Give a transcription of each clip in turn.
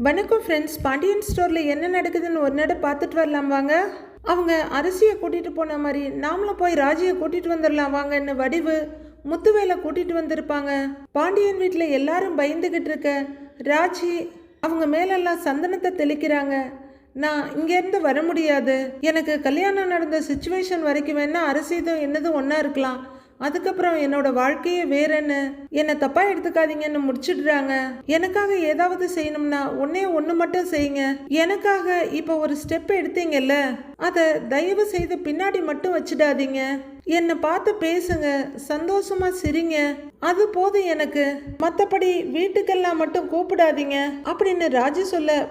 வணக்கம் ஃப்ரெண்ட்ஸ். பாண்டியன் ஸ்டோரில் என்ன நடக்குதுன்னு ஒரு நட பார்த்துட்டு வரலாம் வாங்க. அவங்க அரிசியை கூட்டிகிட்டு போன மாதிரி நாமளும் போய் ராஜியை கூட்டிகிட்டு வந்துடலாம் வாங்கன்னு வடிவு முத்துவேலை கூட்டிகிட்டு வந்திருப்பாங்க. பாண்டியன் வீட்டில் எல்லாரும் பயந்துக்கிட்டு இருக்க ராஜி அவங்க மேலெல்லாம் சந்தனத்தை தெளிக்கிறாங்க. நான் இங்கேருந்து வர முடியாது, எனக்கு கல்யாணம் நடந்த சுச்சுவேஷன் வரைக்கும் வேணா அரிசிதும் என்னதும் ஒன்றா இருக்கலாம், அதுக்கப்புறம் என்னோட வாழ்க்கையே வேறன்னு, என்னை தப்பா எடுத்துக்காதீங்கன்னு முடிச்சிடுறாங்க. எனக்காக ஏதாவது செய்யணும்னா ஒன்று மட்டும் செய்யுங்க. எனக்காக இப்போ ஒரு ஸ்டெப் எடுத்தீங்கல்ல, அதை தயவு செய்து பின்னாடி மட்டும் வச்சிடாதீங்க. என்னை பார்த்து பேசுங்க, சந்தோஷமா சிரிங்க, அது போதும் எனக்கு. மற்றபடி வீட்டுக்கெல்லாம் மட்டும் கூப்பிடாதீங்க அப்படின்னு ராஜு சொல்ல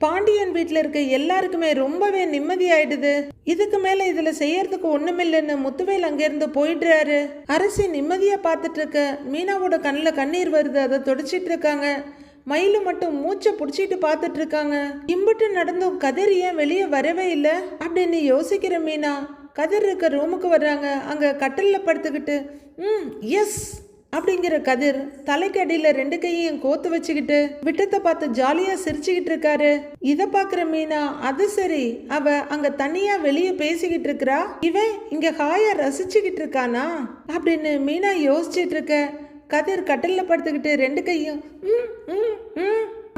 பாண்டியன் வீட்டில் இருக்க எல்லாருக்குமே ரொம்பவே நிம்மதியாயிடுது. இதுக்கு மேல இதுல செய்யறதுக்கு ஒண்ணுமில்லைன்னு முத்துவேல் அங்கிருந்து போயிடுறாரு. அரசி நிம்மதியா பார்த்துட்டு இருக்க மீனாவோட கண்ணில் கண்ணீர் வருது, அதை தொடச்சிட்டு இருக்காங்க. மயிலு மட்டும் மூச்சை பிடிச்சிட்டு பார்த்துட்டு இருக்காங்க. இம்பிட்டு நடந்தும் கதிர் ஏன் வெளியே வரவே இல்லை அப்படின்னு யோசிக்கிற மீனா கதிர் இருக்க ரூமுக்கு வர்றாங்க. அங்க கட்டில்ல படுத்துக்கிட்டு எஸ் அப்படிங்கிற கதிர் தலைக்கு அடியில 2 கையையும் கோத்து வச்சுக்கிட்டு விட்டத்தை பார்த்து ஜாலியா சிரிச்சுக்கிட்டு இருக்காரு. இத பாக்குற மீனா, அது சரி, அவ அங்க தனியா வெளியே பேசிக்கிட்டு இருக்கிறா, இவன் இங்க ஹாயா ரசிச்சுக்கிட்டு இருக்கானா அப்படின்னு மீனா யோசிச்சுட்டு இருக்க கதிர் கட்டில்ல படுத்துக்கிட்டு 2 கையும்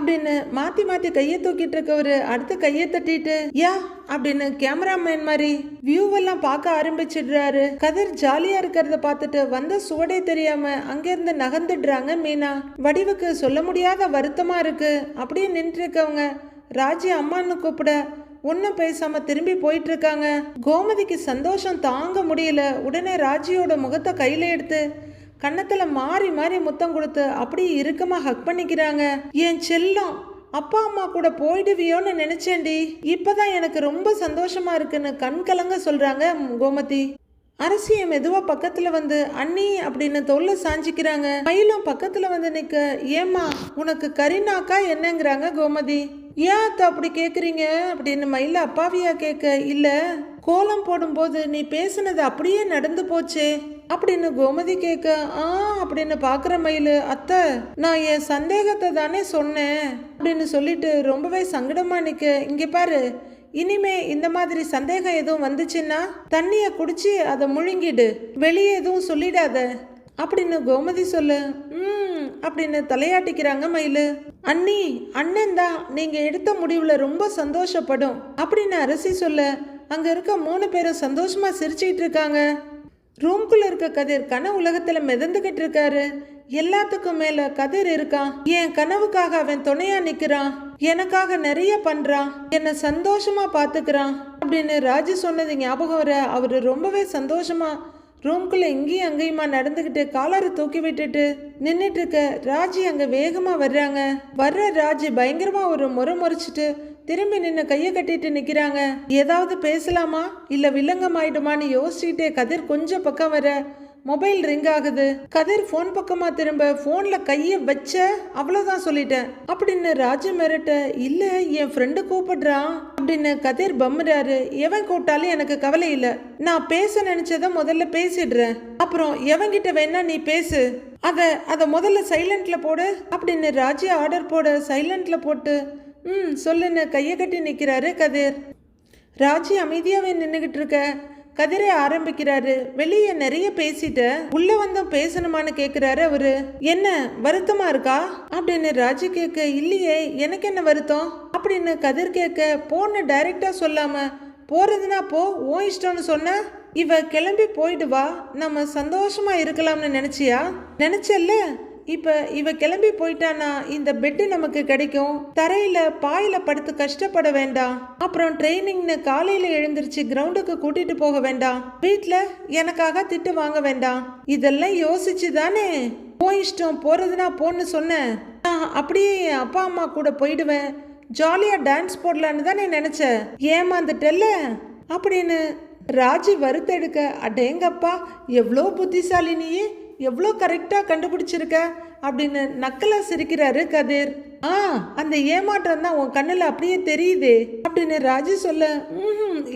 அப்படின்னு மாத்தி மாத்தி கையை தூக்கிட்டு இருக்கவரு அடுத்த கையை தட்டிட்டு யா அப்படின்னு கேமராமேன் மாதிரி வியூவெல்லாம் பார்க்க ஆரம்பிச்சிடுறாரு. கதிர் ஜாலியா இருக்கிறத பார்த்துட்டு வந்த சுவடே தெரியாம அங்கிருந்து நகர்ந்துடுறாங்க மீனா. வடிவுக்கு சொல்ல முடியாத வருத்தமா இருக்கு. அப்படியே நின்று இருக்கவங்க ராஜி அம்மான்னு கூப்பிட ஒன்னும் பேசாம திரும்பி போயிட்டு இருக்காங்க. கோமதிக்கு சந்தோஷம் தாங்க முடியல. உடனே ராஜியோட முகத்தை கையில எடுத்து கன்னத்துல மாறி மாறி முத்தம் கொடுத்து அப்படியே இறுக்கமா ஹக் பண்ணிக்கிறாங்க. என் செல்லம், அப்பா அம்மா கூட போயிடுவியோன்னு நினைச்சேன்டி, இப்பதான் எனக்கு ரொம்ப சந்தோஷமா இருக்குன்னு கண் கலங்க சொல்றாங்க கோமதி. அரசிய மெதுவா பக்கத்துல வந்து அண்ணி அப்படின்னு தோல்ல சாஞ்சிக்கிறாங்க. மயிலும் பக்கத்துல வந்து நிக்க ஏம்மா உனக்கு கரினாக்கா என்னங்கிறாங்க கோமதி. ஏன் அத்தை அப்படி கேக்குறீங்க அப்படின்னு மயில அப்பாவியா கேட்க, இல்ல கோலம் போடும்போது நீ பேசுனது அப்படியே நடந்து போச்சே அப்படின்னு கோமதி கேட்க, அப்படின்னு பாக்குற மயிலு, அத்தை நான் என் சந்தேகத்தை தானே சொன்னேன் அப்படின்னு சொல்லிட்டு ரொம்பவே சங்கடமா நிக்க, இங்க பாரு, இனிமே இந்த மாதிரி சந்தேகம் எதுவும் வந்துச்சுன்னா தண்ணிய குடிச்சு அதை முழுங்கிடு, வெளியே எதுவும் சொல்லிடாத அப்படின்னு கோமதி சொல்ல அப்படின்னு தலையாட்டிக்கிறாங்க மயிலு. அண்ணி அண்ணன் தான் நீங்க எடுத்த முடிவுல ரொம்ப சந்தோஷப்படும் அப்படின்னு அரசி சொல்ல அங்க இருக்க 3 பேரும் சந்தோஷமா சிரிச்சுக்கிட்டு இருக்காங்க. ரூம்குள்ள இருக்க கதிர் கனவு உலகத்துல மிதந்துகிட்டு இருக்காரு. எல்லாத்துக்கும் மேல கதிர் இருக்கான். என் கனவுக்காக அவன் துணையா நிக்கிறான், எனக்காக நிறைய பண்றான், என்ன சந்தோஷமா பாத்துக்கிறான் அப்படின்னு ராஜு சொன்னது ஞாபகம் வர அவரு ரொம்பவே சந்தோஷமா ரூம்குள்ள இங்கேயும் அங்கேயுமா நடந்துகிட்டு காலரை தூக்கி விட்டுட்டு நின்றுட்டு இருக்க ராஜி அங்க வேகமா வர்றாங்க. வர்ற ராஜி பயங்கரமா ஒரு முறைச்சிட்டு திரும்பி நின்று கையை கட்டிட்டு நிக்கிறாங்க. ஏதாவது பேசலாமா இல்ல வில்லங்கமாயிடுமான்னு யோசிச்சுட்டே கதிர் கொஞ்சம் பக்கம் வர மொபைல் ரிங் ஆகுது. கதிர் போன் பக்கமா திரும்ப போன்ல கைய வச்ச அவ்வளவுதான் சொல்லிட்டேன் அப்படின்னு ராஜு மிரட்ட, இல்ல என் ஃப்ரெண்டு கூப்பிடுறான் அப்படின்னு கதிர் பம்முறாரு. எவன் கூப்பிட்டாலும் எனக்கு கவலை இல்ல, நான் பேச நினைச்சத முதல்ல பேசிடுறேன், அப்புறம் எவன்கிட்ட வேணா நீ பேசு, அத முதல்ல சைலண்ட்ல போடு அப்படின்னு ராஜு ஆர்டர் போட சைலண்ட்ல போட்டு சொல்லுன்னு கையை கட்டி நிக்கிறாரு கதிர். ராஜி அமைதியாவே நின்னுகிட்டு இருக்க கதிரை ஆரம்பிக்கிறாரு. வெளியே நிறைய பேசிட்டு உள்ள வந்தும் பேசணுமான்னு கேக்குறாரு அவரு. என்ன வருத்தமா இருக்கா அப்படின்னு ராஜி கேட்க, இல்லையே எனக்கு என்ன வருத்தம் அப்படின்னு கதிர் கேட்க, போன டைரக்டா சொல்லாம போறதுனா போ, ஓ இஷ்டம்னு சொன்ன, இவ கிளம்பி போயிடுவா, நம்ம சந்தோஷமா இருக்கலாம்னு நினைச்சியா? நினைச்சல்ல, இப்ப இவ கிளம்பி போயிட்டானா இந்த பெட்டு நமக்கு கிடைக்கும், தரையில பாயில படுத்து கஷ்டப்பட வேண்டாம், அப்புறம் ட்ரைனிங்னு காலையில எழுந்திருச்சு கிரவுண்டுக்கு கூட்டிட்டு போக வேண்டாம், வீட்டுல எனக்காக திட்டு வாங்க வேண்டாம், இதெல்லாம் யோசிச்சு தானே போய் இஷ்டம் போறதுனா போன்னு சொன்னேன். நான் அப்படியே என் அப்பா அம்மா கூட போயிடுவேன், ஜாலியா டான்ஸ் போடலான்னு தானே நினைச்ச, ஏமாந்துட்டல்ல அப்படின்னு ராஜி வருத்தெடுக்க, அடேங்கப்பா எவ்வளோ புத்திசாலி நீயே, எவ்வளோ கரெக்டாக கண்டுபிடிச்சிருக்க அப்படின்னு நக்கலா சிரிக்கிறாரு கதிர். அந்த ஏமாற்றம் தான் உன் கண்ணில் அப்படியே தெரியுது அப்படின்னு ராஜு சொல்ல,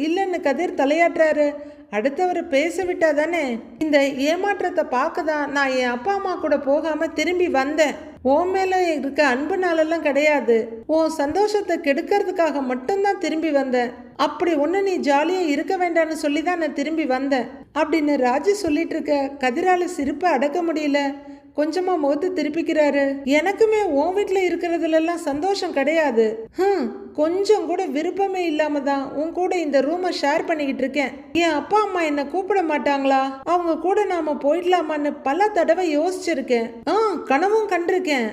இல்லைன்னு கதிர் தலையாட்டுறாரு. அடுத்தவரை பேச விட்டாதானே இந்த ஏமாற்றத்தை பார்க்க தான் நான் என் அப்பா அம்மா கூட போகாம திரும்பி வந்தேன். உன் மேல இருக்க அன்புனாலெல்லாம் கிடையாது, உன் சந்தோஷத்தை கெடுக்கிறதுக்காக மட்டும்தான் திரும்பி வந்தேன். அப்படி ஒன்று நீ ஜாலியாக இருக்க வேண்டாம்னு சொல்லி தான் நான் திரும்பி வந்தேன் அப்படின்னு ராஜி சொல்லிட்டு இருக்க கதிரால சிரிப்பை அடக்க முடியல. கொஞ்சமா முகத்து திருப்பிக்கிறாரு. எனக்குமே உன் வீட்டுல இருக்கிறதுலாம் சந்தோஷம் கிடையாது. கொஞ்சம் கூட விருப்பமே இல்லாம தான் உன் கூட இந்த ரூமை ஷேர் பண்ணிக்கிட்டு இருக்கேன். என் அப்பா அம்மா என்ன கூப்பிட மாட்டாங்களா, அவங்க கூட நாம போயிடலாமான்னு பல தடவை யோசிச்சிருக்கேன். கனவும் கண்டிருக்கேன்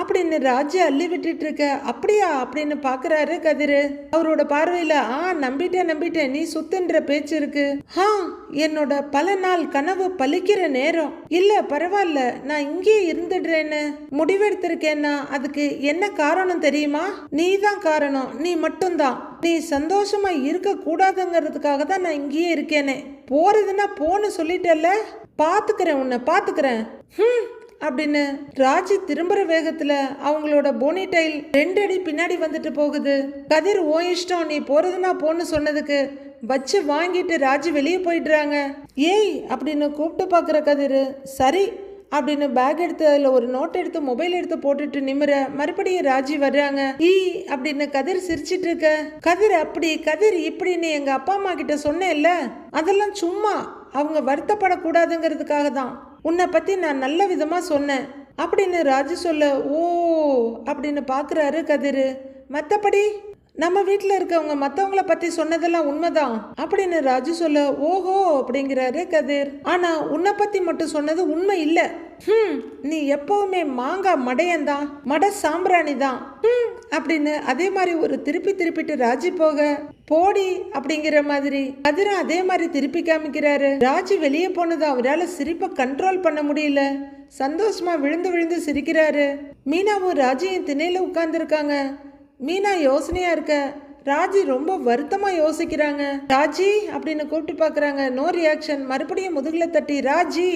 அப்படின்னு ராஜி அள்ளி விட்டுட்டு இருக்க. அப்படியா அப்படின்னு பாக்குறாரு கதிரு. அவரோட பார்வையில நம்பிட்டேன் நீ சுத்துன்ற பேச்சு இருக்கு. என்னோட பல நாள் கனவு பலிக்கிற நேரம். இல்ல பரவாயில்ல, நான் இங்கே இருந்துடுறேன்னு முடிவெடுத்திருக்கேன்னா அதுக்கு என்ன காரணம் தெரியுமா? நீ தான் காரணம், நீ மட்டும்தான். நீ சந்தோஷமா இருக்க கூடாதுங்கிறதுக்காக தான் நான் இங்கேயே இருக்கேனே. போறதுன்னா போன்னு சொல்லிட்டல்ல, பாத்துக்கிறேன் உன்னை பாத்துக்கிறேன் அப்படின்னு ராஜி திரும்புற வேகத்துல அவங்களோட போனிடைல் 2 அடி பின்னாடி வந்துட்டு போகுது. கதிர் ஓ இஷ்டம், நீ போறதுன்னா போன்னு சொன்னதுக்கு வச்சு வாங்கிட்டு ராஜி வெளியே போயிடுறாங்க. ஏய் அப்படின்னு கூப்பிட்டு பாக்குற கதிர் சரி அப்படின்னு பேக் எடுத்து அதில் ஒரு நோட் எடுத்து மொபைல் எடுத்து போட்டுட்டு நிமிர மறுபடியும் ராஜி வர்றாங்க. அப்படின்னு கதிர் சிரிச்சிட்டு இருக்க. கதிர் அப்படி கதிர் இப்படின்னு எங்க அப்பா அம்மா கிட்ட சொன்னேன்ல, அதெல்லாம் சும்மா அவங்க வருத்தப்படக்கூடாதுங்கிறதுக்காக தான் உன்னை பத்தி நான் நல்ல விதமா சொன்னேன் அப்படின்னு ராஜி சொல்ல. ஓ அப்படின்னு பாக்குறாரு கதிர். மற்றபடி நம்ம வீட்டில் இருக்கவங்க மற்றவங்கள பத்தி சொன்னதெல்லாம் உண்மைதான் அப்படின்னு ராஜு சொல்ல. ஓஹோ அப்படிங்கிறாரு கதிர். ஆனா உன்னை பத்தி மட்டும் சொன்னது உண்மை இல்ல. நீ எப்பவுமே மாங்காய் மடையன்தான், மட சாம்பிராணி தான் அப்படின்னு அதே மாதிரி ஒரு திருப்பிட்டு ராஜி போக போடி அப்படிங்கிற மாதிரி கதிரும் அதே மாதிரி திருப்பி காமிக்கிறாரு. ராஜி வெளியே போனது அவரால் சிரிப்பை கண்ட்ரோல் பண்ண முடியல. சந்தோஷமா விழுந்து சிரிக்கிறாரு. மீனாவும் ராஜியும் திணையில உட்கார்ந்து இருக்காங்க. மீனா யோசனையா இருக்க, ராஜி ரொம்ப வருத்தமா யோசிக்கிறாங்க. ராஜி அப்படின்னு கூப்பிட்டு பாக்குறாங்க. No reaction. மறுபடியும் முதுகுல தட்டி ராஜி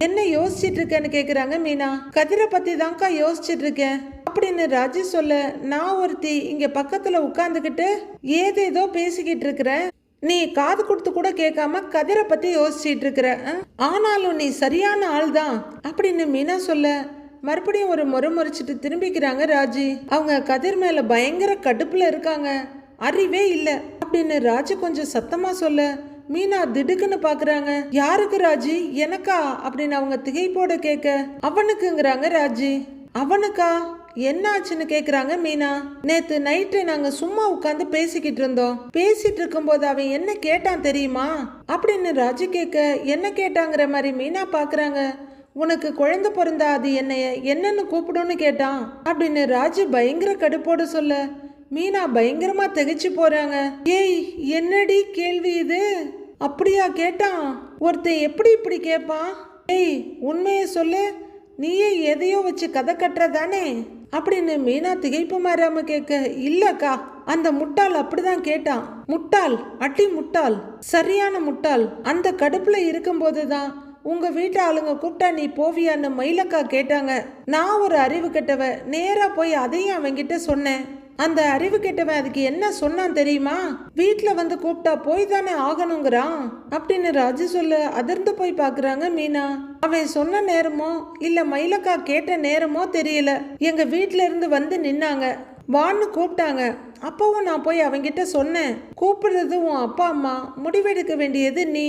என்ன யோசிச்சுட்டு இருக்கேன்னு கேக்குறாங்க மீனா. கதிரை பத்தி தான்க்கா யோசிச்சுட்டு இருக்கேன் அப்படின்னு ராஜி சொல்ல. நான் ஒருத்தி இங்க பக்கத்துல உட்கார்ந்துகிட்டு ஏதேதோ பேசிக்கிட்டு இருக்கிறேன், நீ காது கொடுத்து கூட கேட்காம கதிரை பத்தி யோசிச்சுட்டு இருக்கிற. ஆனாலும் நீ சரியான ஆள் தான் அப்படின்னு மீனா சொல்ல மறுபடியும் ஒரு முறைச்சிட்டு திரும்பிக்கிறாங்க ராஜி. அவங்க கதிர் மேல பயங்கர கடுப்புல இருக்காங்க. அறிவே இல்ல அப்படின்னு ராஜி கொஞ்சம் சத்தமா சொல்ல மீனா திடுக்குன்னு பாக்குறாங்க. யாருக்கு ராஜி? எனக்கா அப்படின்னு அவங்க திகைப்போட கேட்க அவனுக்குங்கிறாங்க ராஜி. அவனுக்கா? என்ன ஆச்சுன்னு கேக்குறாங்க மீனா. நேத்து நைட்டு நாங்க சும்மா உட்காந்து பேசிக்கிட்டு இருந்தோம். பேசிட்டு இருக்கும் போது அவன் என்ன கேட்டான் தெரியுமா அப்படின்னு ராஜி கேட்க என்ன கேட்டாங்கிற மாதிரி மீனா பாக்குறாங்க. உனக்கு குழந்தை பிறந்தா அது என்னன்னு கூப்பிடும்னு கேட்டான் அப்படின்னு ராஜு பயங்கர கடுப்போடு சொல்ல மீனா பயங்கரமா திகைச்சு போறாங்க. ஏய் என்னடி கேள்வி இது? அப்படியா கேட்டான்? ஒருத்தன் எப்படி இப்படி கேட்பான்? ஏய் உண்மையை சொல்லு, நீயே எதையோ வச்சு கதை கட்டுறதானே அப்படின்னு மீனா திகைப்பு மாறாம கேட்க. இல்லக்கா, அந்த முட்டாள் அப்படிதான் கேட்டான். முட்டாள், அட்டி முட்டாள், சரியான முட்டாள். அந்த கடுப்புல இருக்கும் போதுதான் உங்க வீட்டு ஆளுங்க கூப்பிட்டா நீ போவியான்னு மயிலக்கா கேட்டாங்க. நான் ஒரு அறிவு கெட்டவ நேரா போய் அதையும் அவங்கிட்ட சொன்னேன். அந்த அறிவு கெட்டவன் அதுக்கு என்ன சொன்னான் தெரியுமா? வீட்டுல வந்து கூப்பிட்டா போய் தானே ஆகணுங்கிறான் அப்படின்னு ராஜு சொல்ல அதிர்ந்து போய் பாக்குறாங்க மீனா. அவன் சொன்ன நேரமோ இல்ல மயிலக்கா கேட்ட நேரமோ தெரியல, எங்க வீட்டுல இருந்து வந்து நின்னாங்க, வான்னு கூப்பிட்டாங்க. அப்பவும் நான் போய் அவங்கிட்ட சொன்னேன், கூப்பிடுறது உன் அப்பா அம்மா, முடிவெடுக்க வேண்டியது நீ,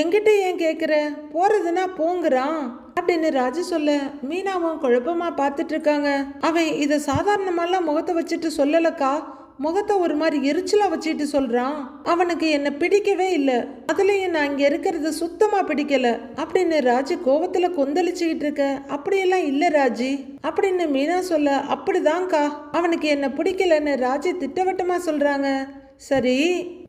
என்கிட்ட ஏன் கேட்குற, போறதுன்னா போங்கிறான் அப்படின்னு ராஜு சொல்ல மீனாவும் குழப்பமா பார்த்துட்டு இருக்காங்க. அவன் இதை சாதாரணமாலாம் முகத்தை வச்சுட்டு சொல்லலக்கா, முகத்தை ஒரு மாதிரி எரிச்சலா வச்சுட்டு சொல்றான். அவனுக்கு என்ன பிடிக்கவே இல்லை, அதுலயும் நான் இங்க இருக்கிறது சுத்தமா பிடிக்கல அப்படின்னு ராஜி கோவத்துல கொந்தளிச்சுக்கிட்டு இருக்க. அப்படியெல்லாம் இல்ல ராஜி அப்படின்னு மீனா சொல்ல. அப்படிதான்க்கா, அவனுக்கு என்ன பிடிக்கலன்னு ராஜி திட்டவட்டமா சொல்றாங்க. சரி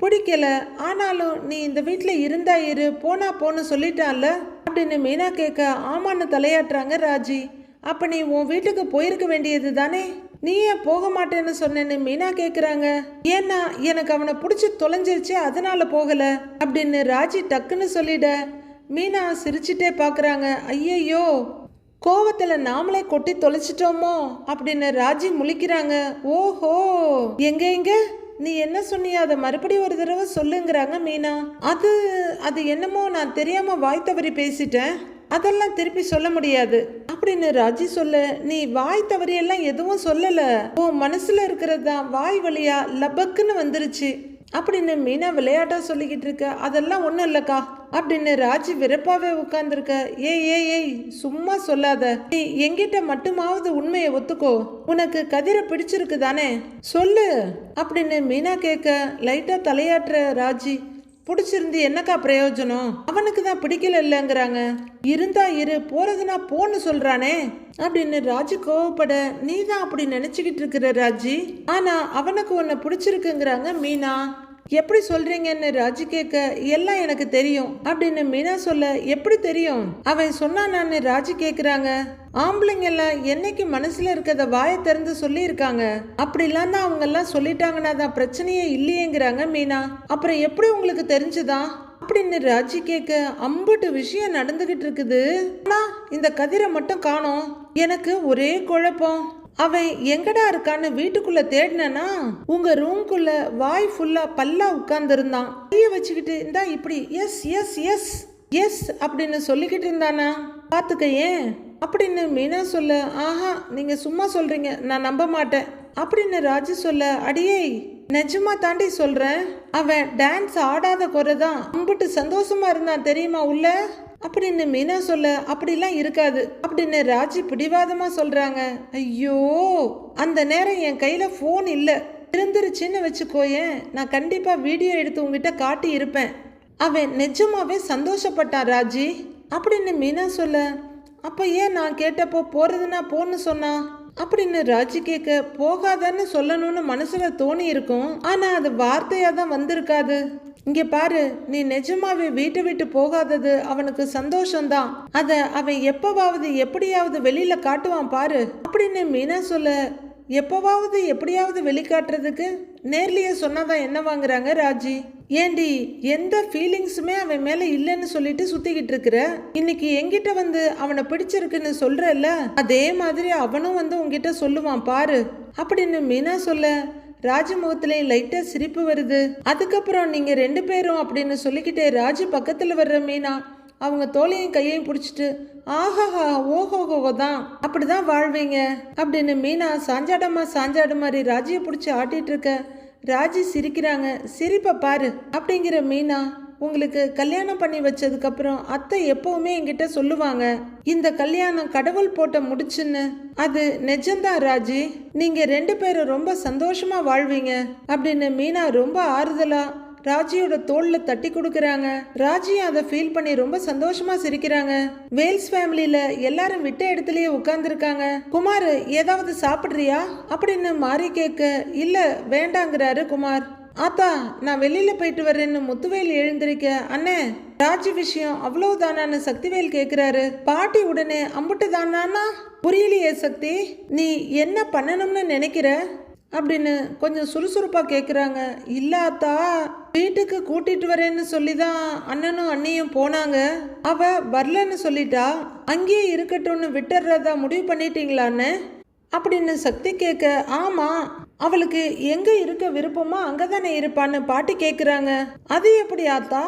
பிடிக்கல, ஆனாலும் நீ இந்த வீட்டுல இருந்தா இரு, போனா போன்னு சொல்லிட்டான்ல அப்படின்னு மீனா கேட்க ஆமான்னு தலையாட்டுறாங்க ராஜி. அப்ப நீ உன் வீட்டுக்கு போயிருக்க வேண்டியது தானே, நீ ஏன் போக மாட்டேன்னு சொன்னேன்னு மீனா கேக்குறாங்க. ஏன்னா எனக்கு அவனை பிடிச்சி தொலைஞ்சிருச்சு அதனால போகல அப்படின்னு ராஜி டக்குன்னு சொல்லிட மீனா சிரிச்சுட்டே பாக்குறாங்க. ஐயையோ, கோவத்துல நாமளே கொட்டி தொலைச்சிட்டோமோ அப்படின்னு ராஜி முழிக்கிறாங்க. ஓஹோ, எங்க நீ என்ன சொன்னிய, அதை மறுபடியும் ஒரு தடவை சொல்லுங்கிறாங்க மீனா. அது என்னமோ நான் தெரியாம வாய் தவறி பேசிட்டேன். அதெல்லாம் திருப்பி சொல்ல முடியாது அப்படின்னு ராஜி சொல்ல, நீ வாய் தவறியெல்லாம் எதுவும் சொல்லல, உன் மனசுல இருக்கிறது தான் வாய் வழியா லபக்குன்னு வந்துருச்சு அப்படின்னு மீனா விளையாட்டா சொல்லிக்கிட்டு இருக்க. அதெல்லாம் ஒன்றும் இல்லக்கா அப்படின்னு ராஜி விருப்பாவே உட்கார்ந்துருக்க. ஏய் சும்மா சொல்லாத, நீ என்கிட்ட மட்டுமாவது உண்மையை ஒத்துக்கோ. உனக்கு கதிரை பிடிச்சிருக்கு தானே, சொல்லு அப்படின்னு மீனா கேட்க லைட்டா தலையாட்டுற ராஜி. பிடிச்சிருந்து என்னக்கா பிரயோஜனம், அவனுக்கு தான் பிடிக்கல இல்லைங்கிறாங்க. இருந்தா இரு, போறதுனா போன்னு சொல்றானே அப்படின்னு ராஜி கோவப்பட, நீ தான் அப்படி நினைச்சுக்கிட்டு இருக்கிற ராஜி, ஆனா அவனுக்கு உன்னை பிடிச்சிருக்குங்கிறாங்க மீனா. எப்படி சொல்றீங்கன்னு ராஜி கேட்க, எல்லாம் எனக்கு தெரியும் அப்படின்னு மீனா சொல்ல, எப்படி தெரியும் அவன் சொன்னான்னு ராஜி கேக்குறாங்க. ஆம்பளைங்க எல்லாம் என்னைக்கு மனசுல இருக்கத வாயை திறந்து சொல்லி இருக்காங்க, அப்படிலாம் தான் அவங்க எல்லாம் சொல்லிட்டாங்கன்னா தான் பிரச்சனையே இல்லையேங்கிறாங்க மீனா. அப்புறம் எப்படி உங்களுக்கு தெரிஞ்சுதான் அப்படின்னு ராஜி கேட்க, அம்புட்டு விஷயம் நடந்துகிட்டு இருக்குது, ஆனா இந்த கதிரை மட்டும் காணோம். எனக்கு ஒரே குழப்பம். அவன் எங்கடா இருக்கான்னு வீட்டுக்குள்ள தேடினா உங்க ரூம்குள்ள வாய் ஃபுல்லா பல்லா உட்கார்ந்து இருந்தான். கைய வச்சுக்கிட்டு இந்தா இப்படி எஸ் எஸ் எஸ் எஸ் அப்படின்னு சொல்லிக்கிட்டு இருந்தானா பாத்துக்க. ஏன் அப்படின்னு மீனா சொல்ல, ஆஹா நீங்க சும்மா சொல்றீங்க, நான் நம்ப மாட்டேன் அப்படின்னு ராஜு சொல்ல, அடியே நிஜமா தாண்டி சொல்றேன், அவன் டான்ஸ் ஆடாத குறைதான் அம்பிட்டு சந்தோஷமா இருந்தான் தெரியுமா உள்ள அப்படின்னு மீனா சொல்ல, அப்படிலாம் இருக்காது அப்படின்னு ராஜி பிடிவாதமா சொல்றாங்க. ஐயோ, அந்த நேரம் என் கையில போன் இல்ல, இருந்துருச்சுன்னு வச்சுக்கோயேன், நான் கண்டிப்பா வீடியோ எடுத்து உங்ககிட்ட காட்டி இருப்பேன். அவன் நிஜமாவே சந்தோஷப்பட்டான் ராஜி அப்படின்னு மீனா சொல்ல, அப்ப ஏன் நான் கேட்டப்போ போறதுன்னா போன்னு சொன்னா அப்படின்னு ராஜி கேட்க, போகாதன்னு சொல்லணும்னு மனசுல தோணி இருக்கும், ஆனா அது வார்த்தையா தான் வந்திருக்காது. இங்க பாரு, நீ நிஜமாவே வீட்டை விட்டு போகாதது அவனுக்கு சந்தோஷம்தான், அத அவன் எப்பவாவது எப்படியாவது வெளியில காட்டுவான் பாரு அப்படின்னு மீனா சொல்ல, எப்பவாவது எப்படியாவது வெளிக்காட்டுறதுக்கு நேர்லயே சொன்னாதான் என்ன வாங்குறாங்க ராஜி. ஏண்டி எந்த ஃபீலிங்ஸுமே அவன் மேல இல்லைன்னு சொல்லிட்டு சுத்திக்கிட்டு இருக்கிற, இன்னைக்கு என்கிட்ட வந்து அவனை பிடிச்சிருக்குன்னு சொல்றல்ல, அதே மாதிரி அவனும் வந்து உங்ககிட்ட சொல்லுவான் பாரு அப்படின்னு மீனா சொல்ல, ராஜு முகத்திலேயும் லைட்டா சிரிப்பு வருது. அதுக்கப்புறம் நீங்க 2 பேரும் அப்படின்னு சொல்லிக்கிட்டே ராஜு பக்கத்துல வர்ற மீனா அவங்க தோலையும் கையையும் பிடிச்சிட்டு, ஆஹாஹா ஓஹோஹோ தான் அப்படிதான் வாழ்வீங்க அப்படின்னு மீனா சாஞ்சாடு மாதிரி ராஜியை பிடிச்சி ஆட்டிட்டு இருக்க. ராஜி சிரிக்கிறாங்க. சிரிப்பை பாரு அப்படிங்கிற மீனா, உங்களுக்கு கல்யாணம் பண்ணி வச்சதுக்கு அப்புறம் அத்தை எப்பவுமே என்கிட்ட சொல்லுவாங்க, இந்த கல்யாணம் கடவுள் போட்ட முடிச்சுன்னு. அது நிஜம்தான் ராஜி, நீங்க 2 பேரும் ரொம்ப சந்தோஷமா வாழ்வீங்க அப்படின்னு மீனா ரொம்ப ஆறுதலா ராஜியோட தோல்ல தட்டி கொடுக்கறாங்க. ராஜியும் அதை ஃபீல் பண்ணி ரொம்ப சந்தோஷமா சிரிக்கிறாங்க. வேல்ஸ் ஃபேமிலியில எல்லாரும் விட்ட இடத்துலயே உட்கார்ந்துருக்காங்க. குமார், ஏதாவது சாப்பிடுறியா அப்படின்னு மாறி கேட்க, இல்ல வேண்டாங்கிறாரு குமார். ஆத்தா, நான் வெளியில போயிட்டு வர்றேன்னு முத்துவேல் எழுந்திருக்க, அண்ணே ராஜி விஷயம் அவ்வளவுதானான்னு சக்திவேல் கேக்குறாரு. பாட்டி உடனே அம்புட்டு தானா, புரியலையே சக்தி, நீ என்ன பண்ணணும்னு நினைக்கிற அப்படின்னு கொஞ்சம் சுறுசுறுப்பா கேக்குறாங்க. இல்லாத்தா, வீட்டுக்கு கூட்டிட்டு வரேன்னு சொல்லிதான் அண்ணனும் அண்ணியும் போனாங்க, அவ வரலன்னு சொல்லிட்டா, அங்கேயே இருக்கட்டும்னு விட்டுறதா முடிவு பண்ணிட்டீங்களான்னு அப்படின்னு சக்தி கேட்க, ஆமா அவளுக்கு எங்க இருக்க விருப்பமோ அங்கதானே இருப்பான்னு பாட்டி கேக்குறாங்க. அது எப்படி ஆத்தா,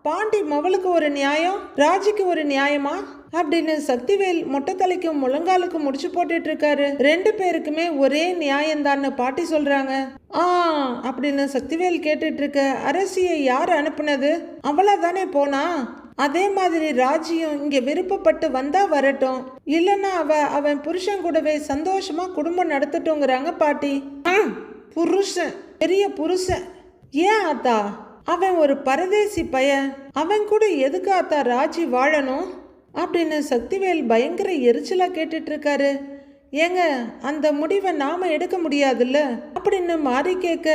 பாண்டி மவளுக்கு ஒரு நியாயம் ராஜிக்கு ஒரு நியாயமா அப்படின்னு சக்திவேல் மொட்டை தலைக்கும் முழங்காலுக்கும் முடிச்சு போட்டுட்டு இருக்காரு. 2 பேருக்குமே ஒரே நியாயம்தான்னு பாட்டி சொல்றாங்க. அப்படின்னு சக்திவேல் கேட்டுட்டு இருக்க, அரசியை யார் அனுப்புனது, அவளா தானே போனா, அதே மாதிரி ராஜியும் இங்க விருப்பப்பட்டு வந்தா வரட்டும், இல்லைன்னா அவன் புருஷன் கூடவே சந்தோஷமா குடும்பம் நடத்தட்டுங்கிறாங்க பாட்டி. புருஷன், பெரிய புருஷன், ஏன் ஆத்தா, அவன் ஒரு பரதேசி பையன், அவன் கூட எதுக்கு ஆத்தா ராஜி வாழணும் அப்படின்னு சக்திவேல் பயங்கர எரிச்சலா கேட்டுட்டு இருக்காரு. ஏங்க, அந்த முடிவை நாம எடுக்க முடியாதுல்ல அப்படின்னு மாறி கேட்க,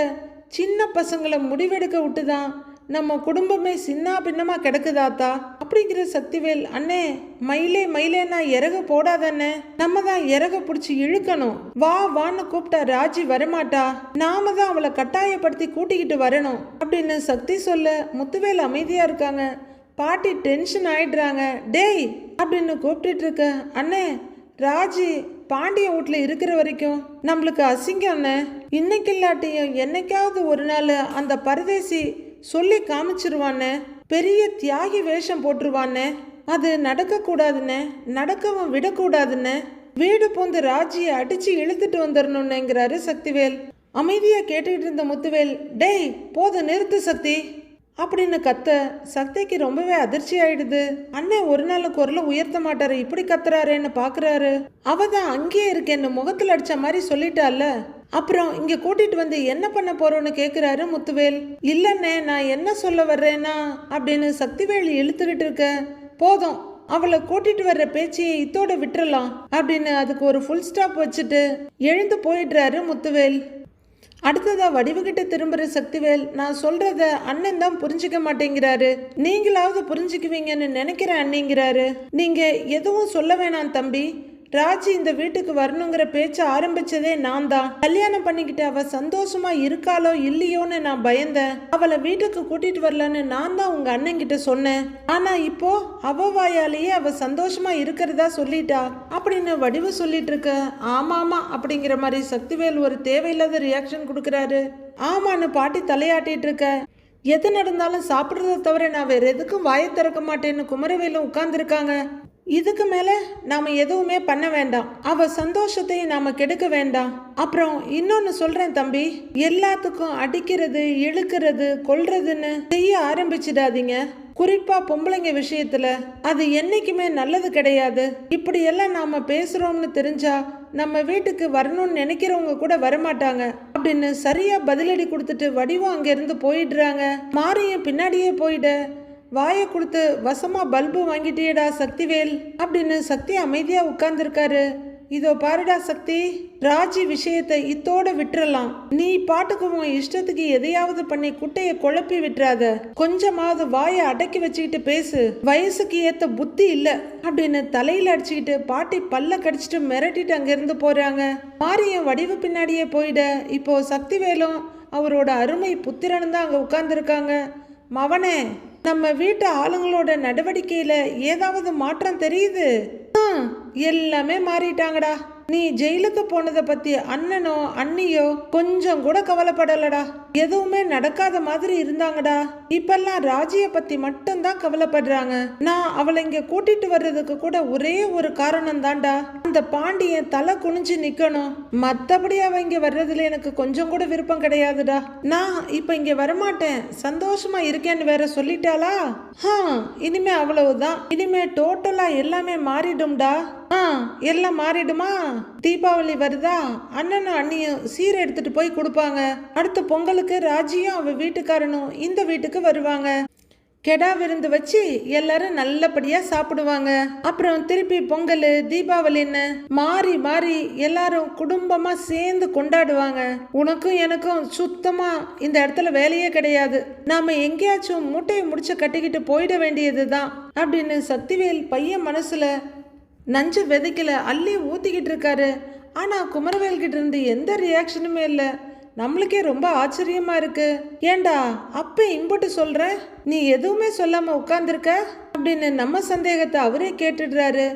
சின்ன பசங்களை முடிவெடுக்க விட்டுதான் நம்ம குடும்பமே சின்ன பின்னமா கிடக்குதாத்தா அப்படிங்கிற சக்திவேல். அண்ணே, மயிலேன்னா இறக போடாதண்ணே, நம்ம தான் இறக பிடிச்சி இழுக்கணும், வா வான்னு கூப்பிட்டா ராஜி வரமாட்டா, நாம தான் அவளை கட்டாயப்படுத்தி கூட்டிக்கிட்டு வரணும் அப்படின்னு சக்தி சொல்ல, முத்துவேல் அமைதியா இருக்காங்க. பாட்டி டென்ஷன் ஆயிடுறாங்க. டேய் அப்படின்னு கூப்பிட்டுட்டு இருக்க, அண்ணே ராஜி பாண்டிய வீட்டுல இருக்கிற வரைக்கும் நம்மளுக்கு அசிங்கம் அண்ணே, இன்னைக்கு இல்லாட்டியும் என்னைக்காவது ஒரு நாள் அந்த பரதேசி சொல்லி காமிச்சிருவானே, பெரிய தியாகி வேஷம் போட்டுருவானே அது நடக்கக்கூடாதுன்னு, நடக்கவும் விடக்கூடாதுன்னு, வீடு பூந்து ராஜியை அடிச்சு இழுத்துட்டு வந்துடணும்னுங்கிறாரு சக்திவேல். அமைதியா கேட்டுக்கிட்டு இருந்த முத்துவேல், டேய் போதும் நிறுத்து சக்தி அப்படின்னு கத்த சக்திக்கு ரொம்பவே அதிர்ச்சி ஆயிடுது. அண்ணன் ஒரு நாள் குரலை உயர்த்த மாட்டாரு, இப்படி கத்துறாருன்னு பாக்குறாரு. அவ தான் அங்கேயே இருக்கேன்னு முகத்துல அடிச்ச மாதிரி சொல்லிட்டால, அப்புறம் இங்க கூட்டிட்டு வந்து என்ன பண்ண போறோன்னு கேக்குறாரு முத்துவேல். இல்லன்னே நான் என்ன சொல்ல வர்றேன்னா அப்படின்னு சக்திவேல் இழுத்துக்கிட்டு இருக்க. போதும் அவளை கூட்டிட்டு வர்ற பேச்சையை இத்தோட விட்டுறலாம் அப்படின்னு அதுக்கு ஒரு ஃபுல் ஸ்டாப் வச்சுட்டு எழுந்து போயிடுறாரு முத்துவேல். அடுத்ததா வடிவுகிட்ட திரும்புற சக்திவேல், நான் சொல்றத அண்ணன் தான் புரிஞ்சுக்க மாட்டேங்கிறாரு, நீங்களாவது புரிஞ்சுக்குவீங்கன்னு நினைக்கிறேன் அண்ணிங்கிறாரு. நீங்க எதுவும் சொல்ல வேணாம் தம்பி, ராஜி இந்த வீட்டுக்கு வரணுங்கிற பேச்ச ஆரம்பிச்சதே நான் தான். கல்யாணம் பண்ணிக்கிட்டு அவ சந்தோஷமா இருக்காளோ இல்லையோன்னு நான் பயந்தேன். அவளை வீட்டுக்கு கூட்டிட்டு வரலன்னு நான் தான் உங்க அண்ணன் கிட்ட சொன்னேன். ஆனா இப்போ அவ வாயாலேயே அவ சந்தோஷமா இருக்கிறதா சொல்லிட்டா அப்படின்னு வடிவு சொல்லிட்டு இருக்க. ஆமாமா அப்படிங்கிற மாதிரி சக்திவேல் ஒரு தேவையில்லாத ரியாக்ஷன் கொடுக்கறாரு. ஆமான்னு பாட்டி தலையாட்டிட்டு இருக்க. எது நடந்தாலும் சாப்பிட்றத தவிர நான் வேற எதுக்கும் வாயை திறக்க மாட்டேன்னு குமரவேலும் உட்கார்ந்துருக்காங்க. இதுக்கு மேல நாம எதுவுமே பண்ண வேண்டாம், அவ சந்தோஷத்தையும் நாம கெடுக்க வேண்டாம். அப்புறம் இன்னொன்னு சொல்றேன் தம்பி, எல்லாத்துக்கும் அடிக்கிறது இழுக்கிறது கொல்றதுன்னு செய்ய ஆரம்பிச்சிடாதீங்க. குறிப்பா பொம்பளைங்க விஷயத்துல அது என்னைக்குமே நல்லது கிடையாது. இப்படி எல்லாம் நாம பேசுறோம்னு தெரிஞ்சா நம்ம வீட்டுக்கு வரணும்னு நினைக்கிறவங்க கூட வரமாட்டாங்க அப்படின்னு சரியா பதிலடி கொடுத்துட்டு வடிவம் அங்க இருந்து போயிடுறாங்க. மாரியும் பின்னாடியே போயிட, வாயை கொடுத்து வசமா பல்பு வாங்கிட்டியடா சக்திவேல் அப்படின்னு சக்தி அமைதியா உட்கார்ந்துருக்காரு. இதோ பாருடா சக்தி, ராஜி விஷயத்தை இத்தோட விட்டுறலாம். நீ பாட்டுக்கு உன் இஷ்டத்துக்கு எதையாவது பண்ணி குட்டைய குழப்பி விட்டுறாத. கொஞ்சமாவது வாயை அடக்கி வச்சுக்கிட்டு பேசு, வயசுக்கு ஏத்த புத்தி இல்ல அப்படின்னு தலையில அடிச்சுக்கிட்டு பாட்டி பல்ல கடிச்சிட்டு மிரட்டிட்டு அங்கிருந்து போறாங்க. மாரியும் வடிவு பின்னாடியே போயிட, இப்போ சக்திவேலும் அவரோட அருமை புத்திரனும் தான் அங்க உட்கார்ந்துருக்காங்க. மவனே, நம்ம வீட்டு ஆளுங்களோட நடவடிக்கையில ஏதாவது மாற்றம் தெரியுது? எல்லாமே மாறிட்டாங்கடா. நீ ஜெயிலுக்கு போனதை பத்தி அண்ணனோ அண்ணியோ கொஞ்சம் கூட கவலைப்படலடா. எதுவுமே நடக்காத மாதிரி இருந்தாங்கடா. இப்பெல்லாம் ராஜிய பத்தி மட்டும்தான் கவலைப்படுறாங்க. நான் அவளை இங்க கூட்டிட்டு வர்றதுக்கு கூட ஒரே ஒரு காரணம் தான்டா, அந்த பாண்டியன் தலை குனிஞ்சு நிக்கணும். மத்தபடி அவ இங்க வர்றதுல எனக்கு கொஞ்சம் கூட விருப்பம் கிடையாதுடா. நான் இப்ப இங்க வரமாட்டேன், சந்தோஷமா இருக்கேன்னு வேற சொல்லிட்டாளா? இனிமே அவ்வளவுதான். இனிமே டோட்டலா எல்லாமே மாறிடும்டா. எல்லாம் மாறிடுமா? தீபாவளி வருதா, அண்ணனும் அண்ணியும் சீரை எடுத்துட்டு போய் கொடுப்பாங்க. அடுத்த பொங்கலுக்கு ராஜியும் அவ வீட்டுக்காரனும் இந்த வீட்டுக்கு வருவாங்க. கெடா விருந்து வச்சு எல்லாரும் நல்லபடியா சாப்பிடுவாங்க. அப்புறம் திருப்பி பொங்கல் தீபாவளின்னு மாறி மாறி எல்லாரும் குடும்பமா சேர்ந்து கொண்டாடுவாங்க. உனக்கும் எனக்கும் சுத்தமா இந்த இடத்துல வேலையே கிடையாது. நாம எங்கேயாச்சும் மூட்டையை முடிச்சு கட்டிக்கிட்டு போயிட வேண்டியதுதான் அப்படின்னு சக்திவேல் பையன் மனசுல நஞ்சு விதைக்கல அள்ளி ஊத்திக்கிட்டு இருக்காரு. ஆனா குமரவேல் கிட்ட இருந்து எந்த ரியாக்ஷனுமே இல்லை. நம்மளுக்கே ரொம்ப ஆச்சரியமா இருக்கு. ஏண்டா அப்ப இம்புட்டு சொல்ற, நீ எதுவுமே சொல்லாம உட்கார்ந்துருக்க அப்படின்னு நம்ம சந்தேகத்தை அவரே கேட்டுடுறாரு.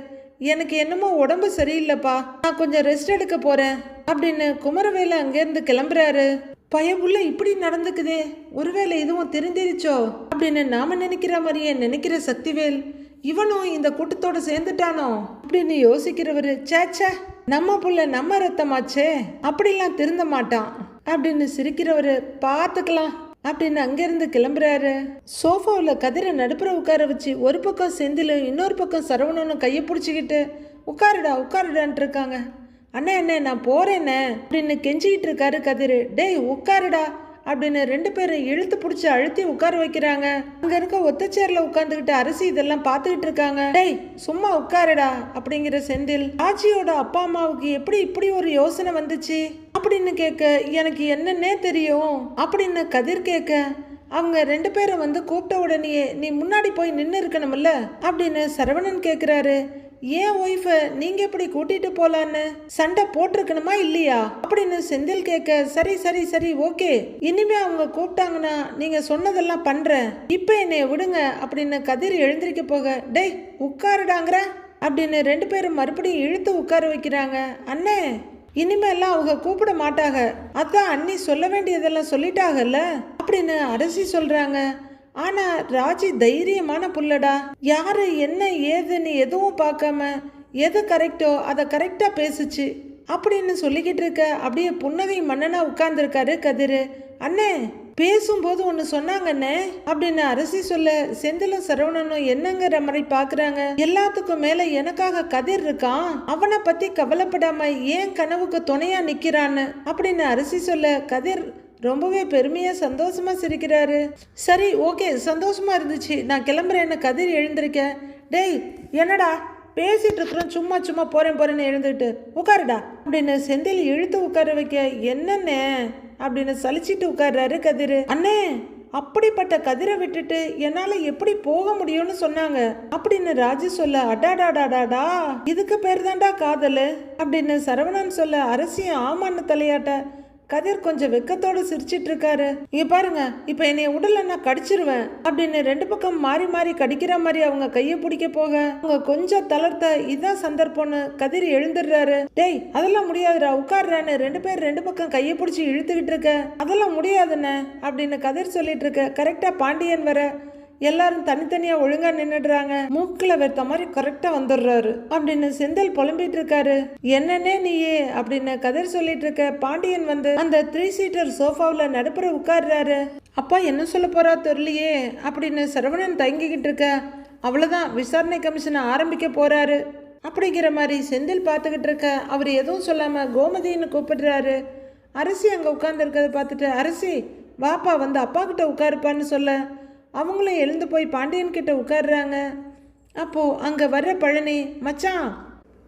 எனக்கு என்னமோ உடம்பு சரியில்லைப்பா, நான் கொஞ்சம் ரெஸ்ட் எடுக்க போறேன் அப்படின்னு குமரவேல அங்கேருந்து கிளம்புறாரு. பயவுள்ள இப்படி நடந்துக்குதே, ஒருவேளை இதுவும் தெரிஞ்சிருச்சோ அப்படின்னு நாம நினைக்கிற மாதிரியே நினைக்கிற சக்திவேல், இவனும் இந்த கூட்டத்தோட சேர்ந்துட்டானோ அப்படின்னு யோசிக்கிறவரு, சேச்சே நம்ம புள்ள நம்ம ரத்தமாச்சே, அப்படிலாம் திருந்த மாட்டான் அப்படின்னு சிரிக்கிறவரு, பார்த்துக்கலாம் அப்படின்னு அங்கிருந்து கிளம்புறாரு. சோஃபாவில் கதிரை நடுப்புற உட்கார வச்சு ஒரு பக்கம் செந்திலும் இன்னொரு பக்கம் சரவணனும் கையை பிடிச்சிக்கிட்டு உட்காருடா உட்காருடான்ட்டு இருக்காங்க. அண்ணே அண்ணே நான் போறேண்ணே அப்படின்னு கெஞ்சிக்கிட்டு இருக்காரு கதிர். டேய் உட்காருடா அப்படின்னு ரெண்டு பேரும் இழுத்து பிடிச்சி அழுத்தி உட்கார வைக்கிறாங்க. அங்க இருக்க ஒத்த சேர்ல உட்காந்துக்கிட்டு அரசி இதெல்லாம் பார்த்துக்கிட்டு இருக்காங்க. டேய் சும்மா உட்காருடா அப்படிங்கிற செந்தில், ஆச்சியோட அப்பா அம்மாவுக்கு எப்படி இப்படி ஒரு யோசனை வந்துச்சு அப்படின்னு கேட்க, எனக்கு என்னன்னே தெரியும் அப்படின்னு கதிர் கேட்க, அவங்க ரெண்டு பேரும் வந்து கூப்பிட்ட உடனே நீ முன்னாடி போய் நின்று இருக்கணும்ல அப்படின்னு சரவணன் கேட்குறாரு. ஏன் ஒய்ஃப நீங்க எப்படி கூட்டிட்டு போலான்னு சண்டை போட்டிருக்கணுமா இல்லையா அப்படின்னு செந்தில் கேட்க, சரி சரி சரி ஓகே, இனிமே அவங்க கூப்பிட்டாங்கன்னா நீங்க சொன்னதெல்லாம் பண்றேன், இப்ப என்னைய விடுங்க அப்படின்னு கதிர் எழுந்திருக்க போக, டேய் உட்காருடாங்கிற அப்படின்னு ரெண்டு பேரும் மறுபடியும் இழுத்து உட்கார வைக்கிறாங்க. அண்ணே இனிமேலாம் அவங்க கூப்பிட மாட்டாங்க, அதான் அண்ணி சொல்ல வேண்டியதெல்லாம் சொல்லிட்டாங்கல்ல அப்படின்னு அரசி சொல்றாங்க. ஆனா ராஜி தைரியமான புள்ளடா. யாரு என்ன ஏதுன்னு எதுவும் பார்க்காம எது கரெக்டோ அதை கரெக்டா பேசுச்சு அப்படின்னு சொல்லிக்கிட்டு இருக்க அப்படியே புன்னகை மன்னனா உட்கார்ந்துருக்காரு கதிர். அண்ணே பேசும்போது ஒன்று சொன்னாங்கண்ணே அப்படின்னு அரசி சொல்ல செந்திலும் சரவணனும் என்னங்கிற மாதிரி பாக்குறாங்க. எல்லாத்துக்கும் மேல எனக்காக கதிர் இருக்கான், அவனை பத்தி கவலைப்படாம ஏன் கனவுக்கு துணையா நிக்கிறான்னு அப்படின்னு அரசி சொல்ல கதிர் ரொம்பவே பெருமையா சந்தோஷமா சிரிக்கிறாரு. சரி ஓகே சந்தோஷமா இருந்துச்சு, நான் கிளம்புறேன்னு கதிர் எழுந்திருக்க. டேய் என்னடா பேசிட்டு இருக்கிறோம், சும்மா சும்மா போறேன்னு எழுந்துட்டு உட்காருடா அப்படின்னு செந்தில் இழுத்து உட்கார வைக்க என்னன்னே அப்படின்னு சலிச்சிட்டு உட்கார்றாரு கதிர். அண்ணே அப்படிப்பட்ட கதிரை விட்டுட்டு என்னால எப்படி போக முடியும்னு சொன்னாங்க அப்படின்னு ராஜு சொல்ல அடாடாடாடாடா இதுக்கு பேர் தான்டா காதல் அப்படின்னு சரவணன் சொல்ல அரசியும் ஆமான்னு தலையாட்ட கதிர் கொஞ்சம் வெக்கத்தோடு சிரிச்சிட்டு இருக்காரு. இங்க பாருங்க இப்ப என்னைய உடல நான் கடிச்சிருவேன் அப்படின்னு ரெண்டு பக்கம் மாறி மாறி கடிக்கிற மாதிரி அவங்க கையை பிடிக்க போக அவங்க கொஞ்சம் தளர்த்த இதான் சந்தர்ப்பம்னு கதிர் எழுந்துடுறாரு. டேய் அதெல்லாம் முடியாதுடா உட்கார்றான்னு ரெண்டு பேர் ரெண்டு பக்கம் கையை பிடிச்சி இழுத்துக்கிட்டு இருக்க. அதெல்லாம் முடியாதுன்னு அப்படின்னு கதிர் சொல்லிட்டு இருக்க. கரெக்டா பாண்டியன் வர எல்லாரும் தனித்தனியா ஒழுங்கா நின்னுடுறாங்க. மூக்குல வெத்த மாதிரி கரெக்டா வந்துடுறாரு அப்படின்னு செந்தில் புலம்பிட்டு இருக்காரு. என்னன்னே நீயே அப்படின்னு கதிர் சொல்லிட்டு இருக்க. பாண்டியன் வந்து அந்த 3 சீட்டர் சோஃபாவில் நடுப்புற உட்கார்றாரு. அப்பா என்ன சொல்ல போறா தெரியலையே அப்படின்னு சரவணன் தயங்கிக்கிட்டு இருக்க. அவ்வளவுதான் விசாரணை கமிஷனை ஆரம்பிக்க போறாரு அப்படிங்கிற மாதிரி செந்தில் பார்த்துக்கிட்டு இருக்க. அவர் எதுவும் சொல்லாம கோமதின்னு கூப்பிடுறாரு. அரசி அங்க உட்கார்ந்து இருக்கிறத பார்த்துட்டு அரசி வாப்பா வந்து அப்பா கிட்ட உட்காருப்பான்னு சொல்ல அவங்களும் எழுந்து போய் பாண்டியன் கிட்ட உட்கார்றாங்க. அப்போ அங்க வர்ற பழனி மச்சான்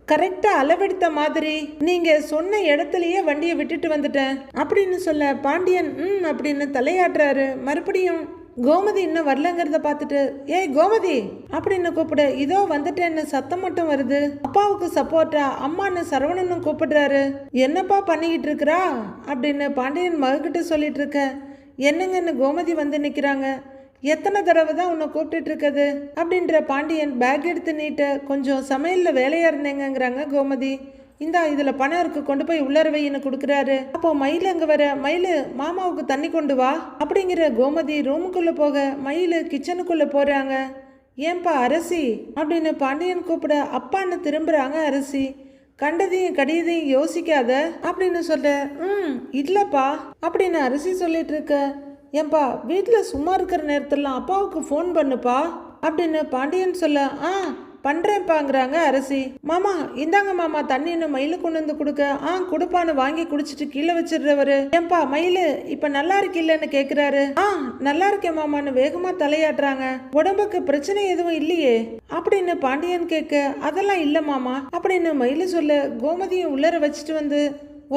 கரெக்டா அளவெடுத்த மாதிரி நீங்க சொன்ன இடத்துலயே வண்டியை விட்டுட்டு வந்துட்டேன் அப்படின்னு சொல்ல பாண்டியன் அப்படின்னு தலையாட்டுறாரு. மறுபடியும் கோமதி இன்னும் வரலங்கிறத பார்த்துட்டு ஏய் கோமதி அப்படின்னு கூப்பிட இதோ வந்துட்டேன்னு சத்தம் மட்டும் வருது. அப்பாவுக்கு சப்போர்ட்டா அம்மான்னு சரவணனும் கூப்பிடுறாரு. என்னப்பா பண்ணிக்கிட்டு இருக்கிறா அப்படின்னு பாண்டியன் மகக்கிட்ட சொல்லிட்டு இருக்க. என்னங்கன்னு கோமதி வந்து நிக்கிறாங்க. எத்தனை தடவை தான் உன்னை கூப்பிட்டு இருக்குது அப்படின்ற பாண்டியன் பேக் எடுத்து நீட்ட கொஞ்சம் சமையல்ல வேலையா இருந்தேங்கிறாங்க கோமதி. இந்தா இதுல பணம் இருக்கு கொண்டு போய் உள்ளர வைன்னு கொடுக்குறாரு. அப்போ மயில் அங்க வர மயில் மாமாவுக்கு தண்ணி கொண்டு வா அப்படிங்கிற கோமதி ரூமுக்குள்ள போக மயில் கிச்சனுக்குள்ள போறாங்க. ஏன்பா அரசி அப்படின்னு பாண்டியன் கூப்பிட அப்பான்னு திரும்புறாங்க அரசி. கண்டதையும் கடியதையும் யோசிக்காத அப்படின்னு சொல்ல இல்லப்பா அப்படின்னு அரசி சொல்லிட்டு இருக்க. ஏன்பா வீட்டில் சும்மா இருக்கிற நேரத்துலாம் அப்பாவுக்கு ஃபோன் பண்ணுப்பா அப்படின்னு பாண்டியன் சொல்ல பண்ணுறேன்ப்பாங்கிறாங்க அரசி. மாமா இந்தாங்க மாமா தண்ணின்னு மயிலு கொண்டு வந்து கொடுக்க கொடுப்பான்னு வாங்கி குடிச்சிட்டு கீழே வச்சிடுறவரு. ஏன்பா மயிலு இப்ப நல்லா இருக்கீல்லன்னு கேக்குறாரு. நல்லா இருக்கேன் மாமான்னு வேகமா தலையாட்டுறாங்க. உடம்புக்கு பிரச்சனை எதுவும் இல்லையே அப்படின்னு பாண்டியன் கேட்க அதெல்லாம் இல்ல மாமா அப்படின்னு மயிலு சொல்ல கோமதியும் உள்ளர வச்சுட்டு வந்து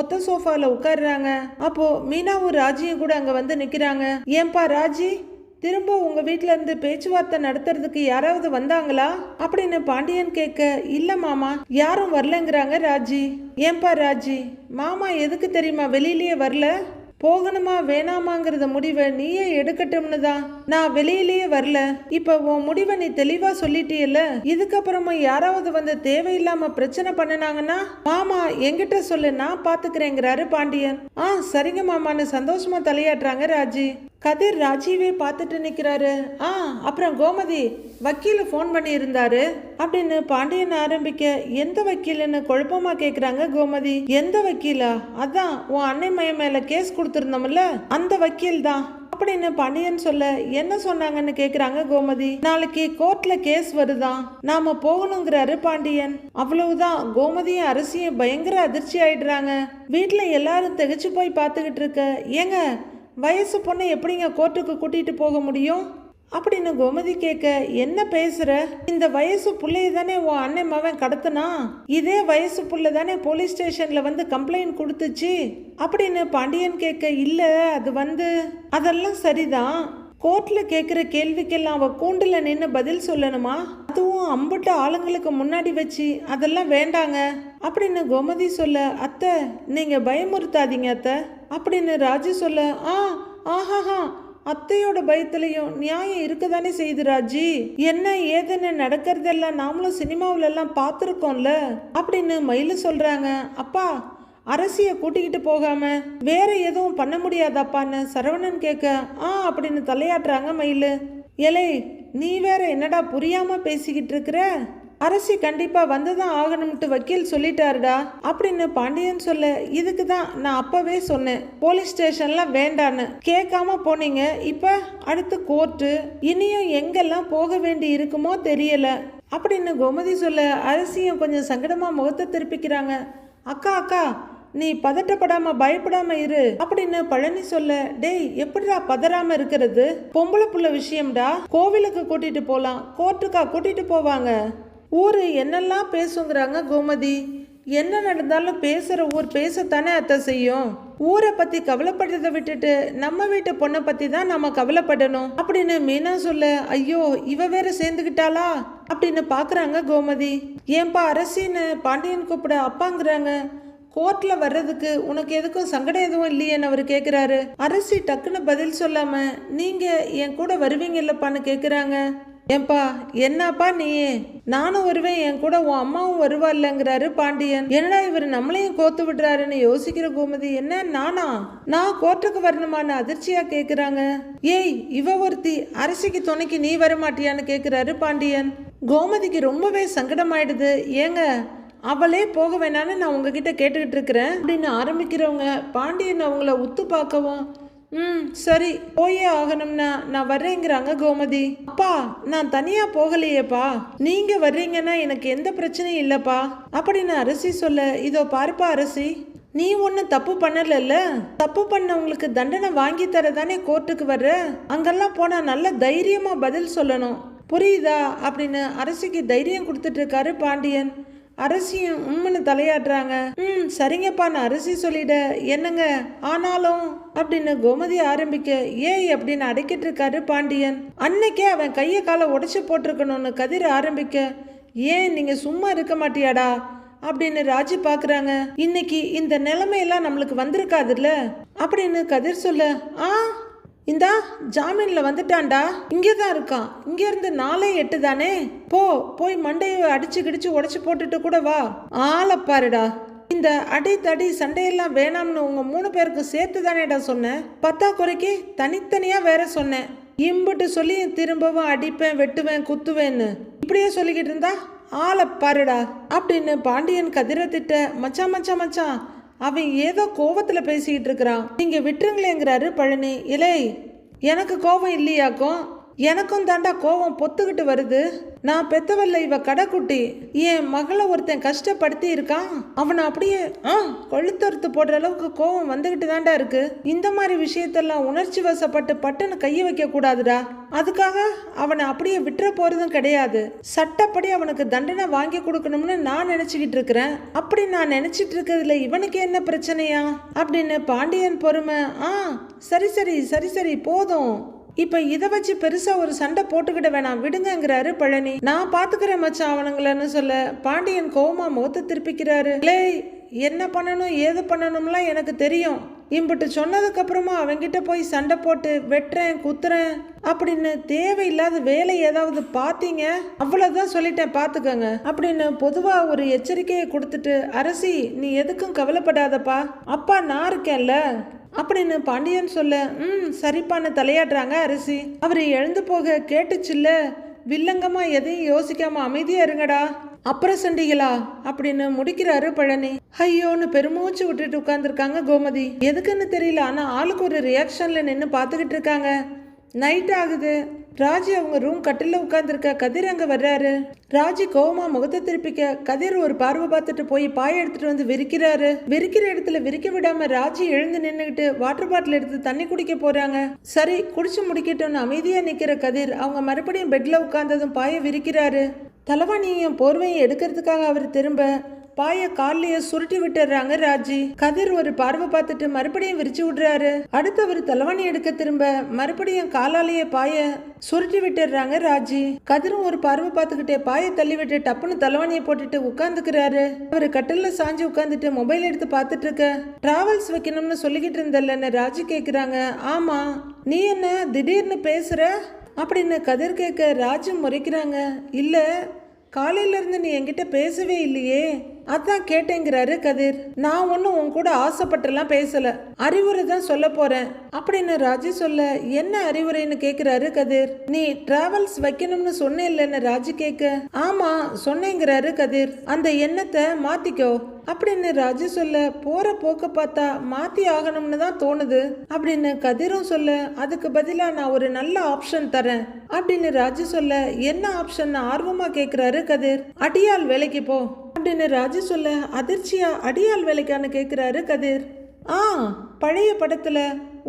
ஒத்த சோஃபால உட்கார்றாங்க. அப்போ மீனாவும் ராஜியும் கூட அங்க வந்து நிக்கிறாங்க. ஏன்பா ராஜி திரும்ப உங்க வீட்டுல இருந்து பேச்சுவார்த்தை நடத்துறதுக்கு யாராவது வந்தாங்களா அப்படின்னு பாண்டியன் கேட்க இல்ல மாமா யாரும் வரலங்கிறாங்க ராஜி. ஏன்பா ராஜி மாமா எதுக்கு தெரியுமா வெளியிலேயே வரல, போகணுமா வேணாமாங்கிறத முடிவை நீயே எடுக்கட்டும்னு தான் நான் வெளியிலேயே வரல. இப்ப உன் முடிவை நீ தெளிவா சொல்லிட்டியல்ல, இதுக்கப்புறமா யாராவது வந்து தேவையில்லாம பிரச்சனை பண்ணினாங்கன்னா மாமா என்கிட்ட சொல்லு நான் பாத்துக்கிறேங்கிறாரு பாண்டியன். சரிங்க மாமான்னு சந்தோஷமா தலையாட்டுறாங்க ராஜி. கதிர் ராஜீவே பார்த்துட்டு நிற்கிறாரு. அப்புறம் கோமதி வக்கீல் ஃபோன் பண்ணி இருந்தாரு அப்படின்னு பாண்டியன் ஆரம்பிக்க எந்த வக்கீல்னு குழப்பமா கேட்குறாங்க கோமதி. எந்த வக்கீலா? அதான் உன் அன்னை மையம் மேலே கேஸ் கொடுத்துருந்தோம்ல அந்த வக்கீல் தான் அப்படின்னு பாண்டியன் சொல்ல என்ன சொன்னாங்கன்னு கேக்குறாங்க கோமதி. நாளைக்கு கோர்ட்ல கேஸ் வருதான், நாம போகணுங்கிறாரு பாண்டியன். அவ்வளவுதான். கோமதியும் அரசியும் பயங்கர அதிர்ச்சி ஆயிடுறாங்க. வீட்டுல எல்லாரும் திகைச்சு போய் பார்த்துக்கிட்டு இருக்க. ஏங்க வயசு பொண்ணை எப்படிங்க கோர்ட்டுக்கு கூட்டிட்டு போக முடியும் அப்படின்னு கோமதி கேட்க என்ன பேசுற, இந்த வயசு புள்ளைய தானே உன் அண்ணன் மவன் கடத்தினா, இதே வயசு புள்ள தானே போலீஸ் ஸ்டேஷன்ல வந்து கம்ப்ளைண்ட் கொடுத்துச்சு அப்படின்னு பாண்டியன் கேட்க இல்ல அது வந்து அதெல்லாம் சரிதான், கோர்ட்ல கேட்குற கேள்விக்கெல்லாம் அவ கூண்டுல நின்று பதில் சொல்லணுமா, அதுவும் அம்புட்ட ஆளுங்களுக்கு முன்னாடி வச்சு அதெல்லாம் வேண்டாங்க அப்படின்னு கோமதி சொல்ல அத்தை நீங்க பயமுறுத்தாதீங்க அத்தை அப்படின்னு ராஜு சொல்ல ஆஹாஹா அத்தையோட பயத்திலையும் நியாயம் இருக்கதானே செய்து ராஜி, என்ன ஏதுன்னு நடக்கிறதெல்லாம் நாமளும் சினிமாவில எல்லாம் பார்த்துருக்கோம்ல அப்படின்னு மயிலு சொல்றாங்க. அப்பா அரசிய கூட்டிக்கிட்டு போகாம வேற எதுவும் பண்ண முடியாதாப்பான்னு சரவணன் கேட்க அப்படின்னு தலையாட்டுறாங்க மயிலு. ஏலே நீ வேற என்னடா புரியாம பேசிக்கிட்டு இருக்கிற? அரசி கண்டிப்பா வந்துதான் ஆகணும்ட்டு வக்கீல் சொல்லிட்டாருடா அப்படின்னு பாண்டியன் சொல்ல, இதுக்கு தான் நான் அப்பவே சொன்னேன் போலீஸ் ஸ்டேஷன்லாம் வேண்டான்னு. கேட்காம போனீங்க. இப்ப அடுத்து கோர்ட்டு, இனியும் எங்கெல்லாம் போக வேண்டி இருக்குமோ தெரியல அப்படின்னு கோமதி சொல்ல, அரசியும் கொஞ்சம் சங்கடமா முகத்தை திருப்பிக்கிறாங்க. அக்கா அக்கா நீ பதட்டப்படாம பயப்படாம இரு அப்படின்னு பழனி சொல்ல, டேய் எப்படிடா பதறாம இருக்கிறது? பொம்பளை புள்ள விஷயம்டா, கோவிலுக்கு கூட்டிட்டு போலாம், கோர்ட்டுக்கா கூட்டிட்டு போவாங்க. ஊரு என்னெல்லாம் பேசுங்கிறாங்க கோமதி. என்ன நடந்தாலும் பேசுற ஊர் பேசத்தானே அத்தை செய்யும். ஊரை பத்தி கவலைப்படுறதை விட்டுட்டு நம்ம வீட்டு பொண்ணை பத்தி தான் நம்ம கவலைப்படணும் அப்படின்னு மீனா சொல்ல, ஐயோ இவ வேற சேர்ந்துக்கிட்டாளா அப்படின்னு பாக்குறாங்க கோமதி. ஏன்பா அரசின்னு பாண்டியன் கூப்பிட அப்பாங்கிறாங்க. கோர்ட்ல வர்றதுக்கு உனக்கு எதுக்கும் சங்கடம் எதுவும் இல்லையேன்னு அவர் கேட்குறாரு. அரசி டக்குன்னு பதில் சொல்லாம, நீங்க என் கூட வருவீங்கல்லப்பான்னு கேட்குறாங்க. ஏன்பா என்னப்பா நீ? நானும் வருவேன், என் கூட உன் அம்மாவும் வருவா இல்லைங்கிறாரு பாண்டியன். என்னடா இவர் நம்மளையும் கோத்து விடுறாருன்னு யோசிக்கிற கோமதி, என்ன நானா? நான் கோர்ட்டுக்கு வரணுமான்னு அதிர்ச்சியா கேக்குறாங்க. ஏய் இவ ஒருத்தி, அரசிக்கு துணைக்கு நீ வரமாட்டியான்னு கேக்குறாரு பாண்டியன். கோமதிக்கு ரொம்பவே சங்கடமாயிடுது. ஏங்க அவளே போக வேணான்னு நான் உங்ககிட்ட கேட்டுக்கிட்டு இருக்கிறேன் அப்படின்னு ஆரம்பிக்கிறவங்க பாண்டியன் அவங்கள உத்து பார்க்கவும், சரி போயே ஆகணும்னா நான் வர்றேங்கிறாங்க கோமதி. அப்பா நான் தனியா போகலையேப்பா, நீங்க வர்றீங்கன்னா எனக்கு எந்த பிரச்சனையும் இல்லப்பா அப்படின்னு அரசி சொல்ல, இதோ பாருப்பா அரசி, நீ ஒன்னும் தப்பு பண்ணல, தப்பு பண்ணவங்களுக்கு தண்டனை வாங்கி தரதானே கோர்ட்டுக்கு வர்ற. அங்கெல்லாம் போனா நல்ல தைரியமா பதில் சொல்லணும், புரியுதா அப்படின்னு அரசிக்கு தைரியம் கொடுத்துட்டு இருக்காரு பாண்டியன். அரசியும் உம்முன்னு தலையாடுறாங்க. சரிங்கப்பா நான் அரசி சொல்லிட, என்னங்க ஆனாலும் அப்படின்னு கோமதி ஆரம்பிக்க, ஏய் அப்படின்னு அடைக்கிட்டு இருக்காரு பாண்டியன். அன்னைக்கே அவன் கையை காலை உடைச்சு போட்டிருக்கணும்னு கதிர் ஆரம்பிக்க, ஏன் நீங்க சும்மா இருக்க மாட்டியாடா அப்படின்னு ராஜி பாக்குறாங்க. இன்னைக்கு இந்த நிலைமையெல்லாம் நம்மளுக்கு வந்திருக்காதுல்ல அப்படின்னு கதிர் சொல்ல, இந்தா ஜாமீன்ல வந்துட்டான்டா, இங்கேதான் இருக்கான், இங்க இருந்து 4-8 தானே, போய் மண்டையை அடிச்சு கிடிச்சு உடைச்சு போட்டுட்டு கூட வா. ஆளை பாருடா, இந்த அடி தடி சண்டையெல்லாம் வேணாம்னு உங்க 3 பேருக்கும் சேர்த்து தானேடா சொன்னேன், 10 குறைக்கு தனித்தனியா வேற சொன்னேன். இம்புட்டு சொல்லி திரும்பவும் அடிப்பேன் வெட்டுவேன் குத்துவேன்னு இப்படியே சொல்லிக்கிட்டு இருந்தா ஆளை பாருடா அப்படின்னு பாண்டியன் கதிரை திட்ட, மச்சான் மச்சான் மச்சான் அவன் ஏதோ கோவத்துல பேசிக்கிட்டு இருக்கிறான், நீங்க விட்டுருங்களேங்கிறாரு பழனி. இலே எனக்கு கோபம் இல்லையாக்கும், எனக்கும் தாண்டா கோபம் பொத்துக்கிட்டு வருது. நான் பெத்தவல்ல இவ கடைக்குட்டி, என் மகளை ஒருத்தன் கஷ்டப்படுத்தி இருக்கான், அவனை அப்படியே கொளுத்தறுத்து போடுற அளவுக்கு கோபம் வந்துகிட்டு தாண்டா இருக்கு. இந்த மாதிரி விஷயத்தெல்லாம் உணர்ச்சி வசப்பட்டு பட்டுன்னு கைய வைக்க கூடாதுடா. அதுக்காக அவனை அப்படியே விட்டுற போறதும் கிடையாது. சட்டப்படி அவனுக்கு தண்டனை வாங்கி கொடுக்கணும்னு நான் நினைச்சுக்கிட்டு இருக்கிறேன். அப்படி நான் நினைச்சிட்டு இருக்கிறதுல இவனுக்கு என்ன பிரச்சனையா அப்படின்னு பாண்டியன் பொறுமை. சரி சரி சரி சரி போதும், இப்ப இதை வச்சு பெருசா ஒரு சண்டை போட்டுக்கிட வேணாம் விடுங்கிறாரு பழனி. நான் பாத்துக்கிறேன் மச்சான் அவனுங்களன்னு சொல்ல, பாண்டியன் கோவமா முகத்தை திருப்பிக்கிறாரு. என்ன பண்ணணும் ஏது பண்ணணும்லாம் எனக்கு தெரியும், இம்பிட்டு சொன்னதுக்கு அப்புறமா அவங்கிட்ட போய் சண்டை போட்டு வெட்டுறேன் குத்துறேன் அப்படின்னு தேவையில்லாத வேலை ஏதாவது பார்த்தீங்க அவ்வளவுதான் சொல்லிட்டேன் பாத்துக்கங்க அப்படின்னு பொதுவா ஒரு எச்சரிக்கையை கொடுத்துட்டு, அரசி நீ எதுக்கும் கவலைப்படாதப்பா, அப்பா நான் இருக்கேன்ல அப்படின்னு பாண்டியன் சொல்ல, சரிப்பான்னு தலையாடுறாங்க அரசி. அவரு எழுந்து போக, கேட்டுச்சுல்ல வில்லங்கமா எதையும் யோசிக்காம அமைதியா இருங்கடா அப்புறம் சண்டிகளா அப்படின்னு முடிக்கிறாரு பழனி. ஐயோன்னு பெருமூச்சு விட்டுட்டு உட்கார்ந்துருக்காங்க கோமதி. எதுக்குன்னு தெரியல, ஆனா ஆளுக்கு ஒரு ரியாக்ஷன்ல நின்று பார்த்துக்கிட்டு இருக்காங்க. நைட் ஆகுது. ராஜி அவங்க ரூம் கட்டில உட்கார்ந்துருக்க. கதிர் அங்க வர்றாரு. ராஜி கோவமா முகத்தை திருப்பிக்க, கதிர் ஒரு பார்வை பார்த்துட்டு போய் பாய எடுத்துட்டு வந்து விரிக்கிறாரு. விரிக்கிற இடத்துல விரிக்க விடாம ராஜி எழுந்து நின்னுகிட்டு வாட்டர் பாட்டில் எடுத்து தண்ணி குடிக்க போறாங்க. சரி குடிச்சு முடிக்கட்டும்னு அமைதியா நிக்கிற கதிர் அவங்க மறுபடியும் பெட்ல உட்கார்ந்ததும் பாய விரிக்கிறாரு. தலைவாணியும் போர்வையும் எடுக்கிறதுக்காக அவர் திரும்ப பாய காலைய சுருட்டி விட்டுறாங்க ராஜி. கதிர் ஒரு பார்வை பார்த்துட்டு மறுபடியும் விரிச்சு விடுறாரு. அடுத்து அவர் தலைவாணி எடுக்க திரும்ப மறுபடியும் காலாலேயே பாய சுருட்டி விட்டுறாங்க ராஜி. கதிரும் ஒரு பார்வை பார்த்துக்கிட்டே பாய தள்ளி விட்டு டப்புன்னு தலைவாணியை போட்டுட்டு உட்கார்ந்துக்கிறாரு. அவரு கட்டில சாஞ்சு உட்காந்துட்டு மொபைல் எடுத்து பார்த்துட்டு இருக்க. டிராவல்ஸ் வைக்கணும்னு சொல்லிக்கிட்டு இருந்தல்லன்னு ராஜி கேக்குறாங்க. ஆமா, நீ என்ன திடீர்னு பேசுற அப்படின்னு கதிர் கேட்க ராஜு முறைக்கிறாங்க. இல்ல காலையில இருந்து நீ என்கிட்ட பேசவே இல்லையே அதான் கேட்டேங்கிறாரு கதிர். நான் ஒன்னும் உன் கூட ஆசைப்பட்டெல்லாம் பேசல, அறிவுரை தான் சொல்ல போறேன் அப்படின்னு ராஜி சொல்ல, என்ன அறிவுரைன்னு கேக்குறாரு கதிர். நீ டிராவல்ஸ் வைக்கணும்னு சொன்னேன்னு ராஜி கேட்க, ஆமா சொன்னேங்கிறாரு கதிர். அந்த எண்ணத்தை மாத்திக்கோ அப்படின்னு ராஜு சொல்ல, போற போக்க பார்த்தா மாத்தி ஆகணும்னு தான் தோணுது அப்படின்னு கதிரும் சொல்ல, அதுக்கு பதிலா நான் ஒரு நல்ல ஆப்ஷன் தரேன் அப்படின்னு ராஜு சொல்ல, என்ன ஆப்ஷன் ஆர்வமா கேக்குறாரு கதிர். அடியாள் வேலைக்கு போ அப்படின்னு ராஜு சொல்ல, அதிர்ச்சியா அடியாள் வேலைக்கான்னு கேக்குறாரு கதிர். பழைய படத்துல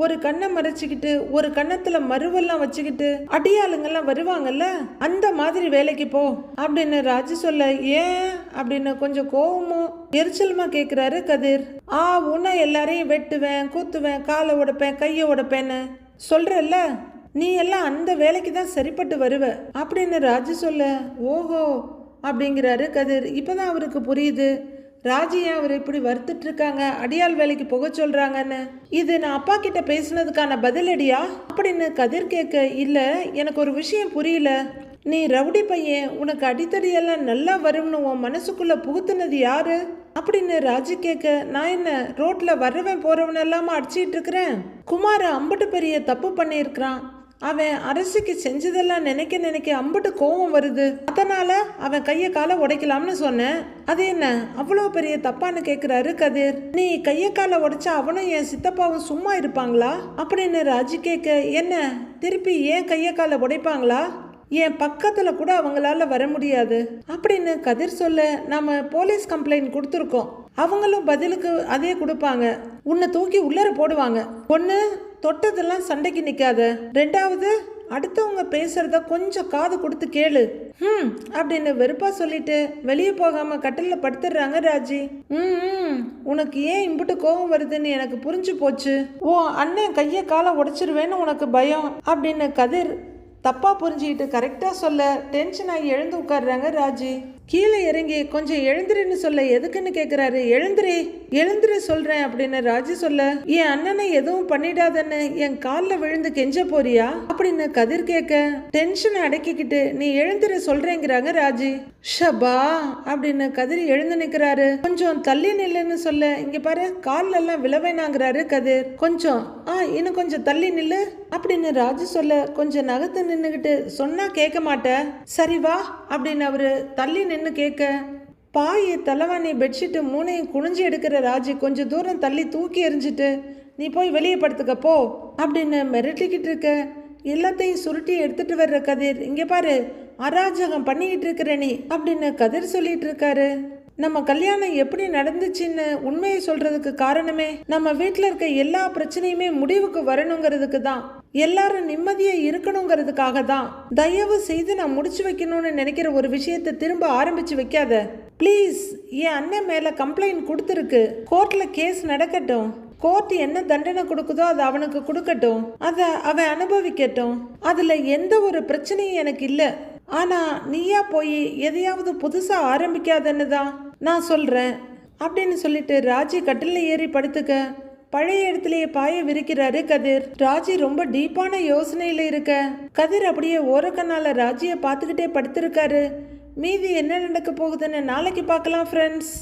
ஒரு கண்ணை மறைச்சிக்கிட்டு ஒரு கண்ணத்துல மருவெல்லாம் வச்சுக்கிட்டு அடியாளுங்கெல்லாம் வருவாங்கல்ல, அந்த மாதிரி வேலைக்கு போ அப்படின்னு ராஜு சொல்ல, ஏன் அப்படின்னு கொஞ்சம் கோவமும் எரிச்சலுமா கேக்குறாரு கதிர். உன்னை எல்லாரையும் வெட்டுவேன், குத்துவேன், காலை உடைப்பேன், கையை உடைப்பேன்னு சொல்றல்ல, நீ எல்லாம் அந்த வேலைக்கு தான் சரிப்பட்டு வருவ அப்படின்னு ராஜு சொல்ல, ஓஹோ அப்படிங்கிறாரு கதிர். இப்பதான் அவருக்கு புரியுது ராஜியா அவர் இப்படி வருத்துட்டு இருக்காங்க, அடியாள் வேலைக்கு போக சொல்றாங்கன்னு. இது நான் அப்பா கிட்ட பேசினதுக்கான பதிலடியா அப்படின்னு கதிர் கேட்க, இல்ல எனக்கு ஒரு விஷயம் புரியல, நீ ரவுடி பையன், உனக்கு அடித்தடியெல்லாம் நல்லா வரும்னு உன் மனசுக்குள்ள புகுத்துனது யாரு அப்படின்னு ராஜி கேட்க, நான் என்ன ரோட்ல வர்றவன் போறவன் எல்லாமா அடிச்சிட்டு இருக்கிறேன்? குமார அம்பட்டு பெரிய தப்பு பண்ணியிருக்கிறான், அவன் அரசுக்கு செஞ்சதெல்லாம் நினைக்க அம்பட்டு கோவம் வருது, அதனால அவன் கைய காலை உடைக்கலாம்னு சொன்னேன். அது என்ன அவ்வளோ பெரிய தப்பான்னு கேக்குறாரு கதிர். நீ கைய காலை உடைச்சா அவனும் என் சித்தப்பாவும் சும்மா இருப்பாங்களா அப்படின்னு ராஜி கேட்க, என்ன திருப்பி ஏன் கைய காலை உடைப்பாங்களா? என் பக்கத்துல கூட அவங்களால வர முடியாது அப்படின்னு கதிர் சொல்ல, நாம போலீஸ் கம்ப்ளைண்ட் கொடுத்துருக்கோம், அவங்களும் பதிலுக்கு அதே கொடுப்பாங்க, உன்னை தூக்கி உள்ளர போடுவாங்க. ஒன்று தொட்டதெல்லாம் சண்டைக்கு நிற்காத, ரெண்டாவது அடுத்தவங்க பேசுறத கொஞ்சம் காது கொடுத்து கேளு அப்படின்னு வெறுப்பா சொல்லிட்டு வெளியே போகாம கட்டில படுத்துடுறாங்க ராஜி. உனக்கு ஏன் இம்புட்டு கோவம் வருதுன்னு எனக்கு புரிஞ்சு போச்சு, ஓ அண்ணன் கைய காலை உடைச்சிருவேன்னு உனக்கு பயம் அப்படின்னு கதிர் தப்பா புரிஞ்சுக்கிட்டு கரெக்டா சொல்ல, டென்ஷன் ஆகி எழுந்து உட்காடுறாங்க ராஜி. கீழே இறங்கி கொஞ்சம் எழுந்துருன்னு சொல்ல, எதுக்குன்னு கேக்குறாரு. எழுந்துரு சொல்றேன் அப்படின்னு ராஜி சொல்ல, என் அண்ணனை எதுவும் பண்ணிடாதன்னு என் காலில் விழுந்து கெஞ்ச போறியா அப்படின்னு கதிர் கேட்க, டென்ஷனை அடக்கிக்கிட்டு நீ எழுந்துரு சொல்றேங்கிறாங்க ராஜி. ஷபா அப்படின்னு கதிர் எழுந்து நிக்கிறாரு. கொஞ்சம் தள்ளி நில்லுன்னு சொல்ல, இங்க பாரு கால்ல எல்லாம் விழவேனாங்கிறாரு கதிர். கொஞ்சம் இன்னும் கொஞ்சம் தள்ளி நில்லு அப்படின்னு ராஜு சொல்ல, கொஞ்சம் நகத்து நின்னுகிட்டு சொன்னா கேட்க மாட்டேன், சரி வா அப்படின்னு அவரு தள்ளி நின்னு கேட்க, பாய் தலைவாணி பெட்ஷீட்டு மூணையும் குனிஞ்சு எடுக்கிற ராஜி கொஞ்சம் தூரம் தள்ளி தூக்கி எறிஞ்சிட்டு, நீ போய் வெளியே படுத்துக்க போ அப்படின்னு மிரட்டிக்கிட்டு இருக்க, எல்லாத்தையும் சுருட்டி எடுத்துட்டு வர்ற கதிர், இங்க பாரு அராஜகம் பண்ணிக்கிட்டு இருக்கிற நீ அப்படின்னு கதிர் சொல்லிட்டு இருக்காரு. நம்ம கல்யாணம் எப்படி நடந்துச்சுன்னு உண்மையை சொல்றதுக்கு காரணமே நம்ம வீட்டில் இருக்க எல்லா பிரச்சனையுமே முடிவுக்கு வரணுங்கிறதுக்கு தான், எல்லாரும் நிம்மதியா இருக்கணுங்கிறதுக்காக தான். தயவு செய்து நான் முடிச்சு வைக்கணும்னு நினைக்கிற ஒரு விஷயத்தை திரும்ப ஆரம்பிச்சு வைக்காத ப்ளீஸ். என் அண்ணன் மேல கம்ப்ளைண்ட் கொடுத்துருக்கு, கோர்ட்ல கேஸ் நடக்கட்டும், கோர்ட் என்ன தண்டனை கொடுக்குதோ அதை அவனுக்கு கொடுக்கட்டும், அதை அவன் அனுபவிக்கட்டும், அதுல எந்த ஒரு பிரச்சனையும் எனக்கு இல்லை. ஆனா நீயா போய் எதையாவது புதுசா ஆரம்பிக்காதன்னு தான் நான் சொல்றேன் அப்படின்னு சொல்லிட்டு ராஜி கட்டில ஏறி படுத்துக்க, பழைய இடத்துலயே பாய விரிக்கிறாரு கதிர். ராஜி ரொம்ப டீப்பான யோசனையில இருக்க, கதிர் அப்படியே ஓரக்கண்ணால ராஜியை பார்த்துக்கிட்டே படுத்திருக்காரு. மீதி என்ன நடக்க போகுதுன்னு நாளைக்கு பார்க்கலாம் ஃப்ரெண்ட்ஸ்.